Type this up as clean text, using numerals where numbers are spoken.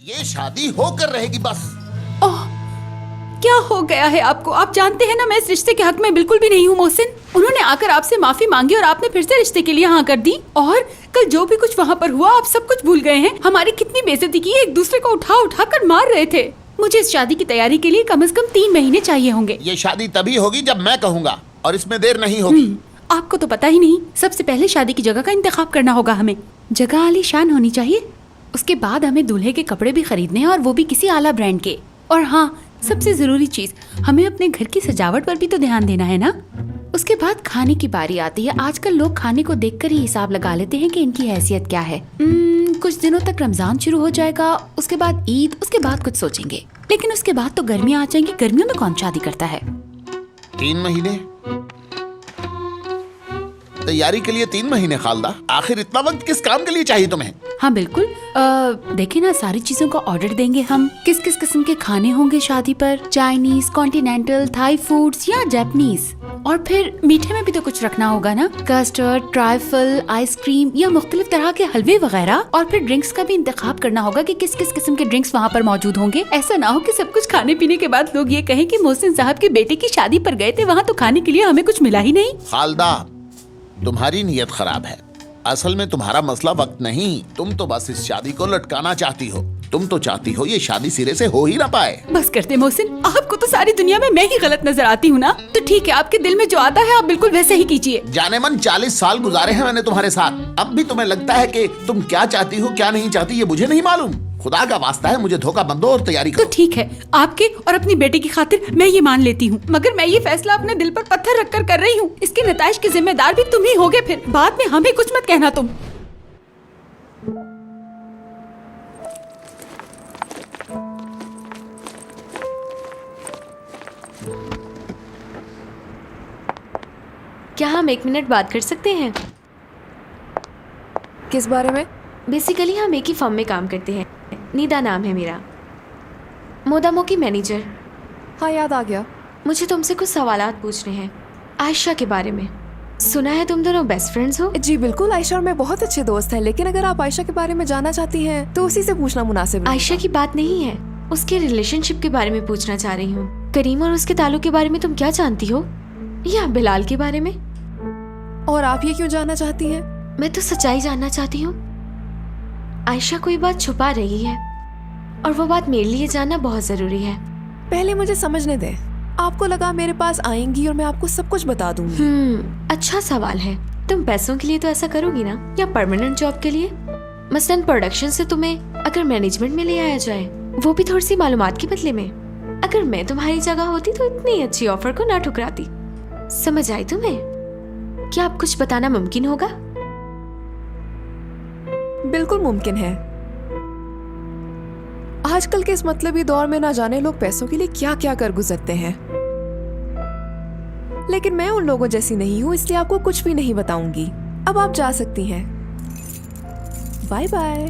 ये शादी होकर रहेगी बस। ओह, क्या हो गया है आपको? आप जानते हैं ना मैं इस रिश्ते के हक में बिल्कुल भी नहीं हूँ मोहसिन। उन्होंने आकर आपसे माफी मांगी और आपने फिर से रिश्ते के लिए हाँ कर दी। और कल जो भी कुछ वहाँ पर हुआ आप सब कुछ भूल गए हैं। हमारी कितनी बेइज्जती की, एक दूसरे को उठा उठा कर मार रहे थे। मुझे इस शादी की तैयारी के लिए कम से कम 3 महीने चाहिए होंगे। ये शादी तभी होगी जब मैं कहूँगा, और इसमें देर नहीं होगी। आपको तो पता ही नहीं। सबसे पहले शादी की जगह का इंतखाब करना होगा हमें। जगह आलीशान होनी चाहिए। उसके बाद हमें दूल्हे के कपड़े भी खरीदने हैं और वो भी किसी आला ब्रांड के। और हाँ, सबसे जरूरी चीज, हमें अपने घर की सजावट पर भी तो ध्यान देना है ना। उसके बाद खाने की बारी आती है। आजकल लोग खाने को देखकर ही हिसाब लगा लेते हैं कि इनकी हैसियत क्या है। कुछ दिनों तक रमजान शुरू हो जाएगा, उसके बाद ईद, उसके बाद कुछ सोचेंगे। लेकिन उसके बाद तो गर्मियाँ आ जाएंगी। गर्मियों में कौन शादी करता है? 3 महीने तैयारी के लिए 3 महीने खालदा, आखिर इतना वक्त किस काम के लिए चाहिए तुम्हें? हाँ बिल्कुल। देखिए ना, सारी चीजों का ऑर्डर देंगे हम। किस किस किस्म के खाने होंगे शादी पर? चाइनीज, कॉन्टिनेंटल, थाई फूड्स या जापानीज? और फिर मीठे में भी तो कुछ रखना होगा ना, कस्टर्ड, ट्राइफल, आइसक्रीम या मुख्तलिफ तरह के हलवे वगैरह। और फिर ड्रिंक्स का भी इंतखाब करना होगा कि किस किस किस्म के ड्रिंक्स वहाँ पर मौजूद होंगे। ऐसा ना हो कि सब कुछ खाने पीने के बाद लोग ये कहें कि मोहसिन साहब के बेटे की शादी पर गए थे, वहाँ तो खाने के लिए हमें कुछ मिला ही नहीं। खालदा, तुम्हारी नीयत खराब है। असल में तुम्हारा मसला वक्त नहीं, तुम तो बस इस शादी को लटकाना चाहती हो। तुम तो चाहती हो ये शादी सिरे से हो ही ना पाए। बस करते मोहसिन, आपको तो सारी दुनिया में मैं ही गलत नजर आती हूँ ना। तो ठीक है, आपके दिल में जो आता है आप बिल्कुल वैसे ही कीजिए। जाने मन 40 साल गुजारे हैं मैंने तुम्हारे साथ। अब भी तुम्हें लगता है कि तुम क्या चाहती हो क्या नहीं चाहती ये मुझे नहीं मालूम? खुदा का वास्ता है, मुझे धोखा बंद दो और तैयारी करो। तो ठीक है, आपके और अपनी बेटी की खातिर मैं ये मान लेती हूँ, मगर मैं ये फैसला अपने दिल पर पत्थर रखकर कर रही हूँ। इसके नताइज के जिम्मेदार भी तुम ही होगे। फिर बाद में हमें कुछ मत कहना तुम। क्या हम 1 मिनट बात कर सकते हैं? किस बारे में? बेसिकली हम एक ही फर्म में काम करते हैं। निदा नाम है मेरा, मोदामो की मैनेजर। हाँ, याद आ गया। मुझे तुमसे कुछ सवालात पूछने हैं आयशा के बारे में। सुना है तुम दोनों बेस्ट फ्रेंड्स हो? जी बिल्कुल, आयशा और मैं बहुत अच्छे दोस्त हैं। लेकिन अगर आप आयशा के बारे में जानना चाहती हैं तो उसी से पूछना मुनासिब है। आयशा की बात नहीं है, उसके रिलेशनशिप के बारे में पूछना चाह रही हूँ। करीम और उसके ताल्लुक के बारे में तुम क्या जानती हो, या बिलाल के बारे में? और आप ये क्यों जानना चाहती हैं? मैं तो सच्चाई जानना चाहती हूँ। आयशा कोई बात छुपा रही है और वो बात मेरे लिए जानना बहुत जरूरी है। पहले मुझे समझने दें। आपको लगा मेरे पास आएंगी और मैं आपको सब कुछ बता दूंगी। अच्छा सवाल है। तुम पैसों के लिए तो ऐसा करोगी ना, या परमानेंट जॉब के लिए? मसलन प्रोडक्शन से तुम्हें अगर मैनेजमेंट में ले आया जाए, वो भी थोड़ी सी मालूमात के बदले में। अगर मैं तुम्हारी जगह होती तो इतनी अच्छी ऑफर को ना ठुकराती। समझ आई तुम्हें? क्या आप कुछ बताना मुमकिन होगा? बिल्कुल मुमकिन है। आजकल के इस मतलबी दौर में ना जाने लोग पैसों के लिए क्या क्या कर गुजरते हैं। लेकिन मैं उन लोगों जैसी नहीं हूं, इसलिए आपको कुछ भी नहीं बताऊंगी। अब आप जा सकती हैं। Bye bye.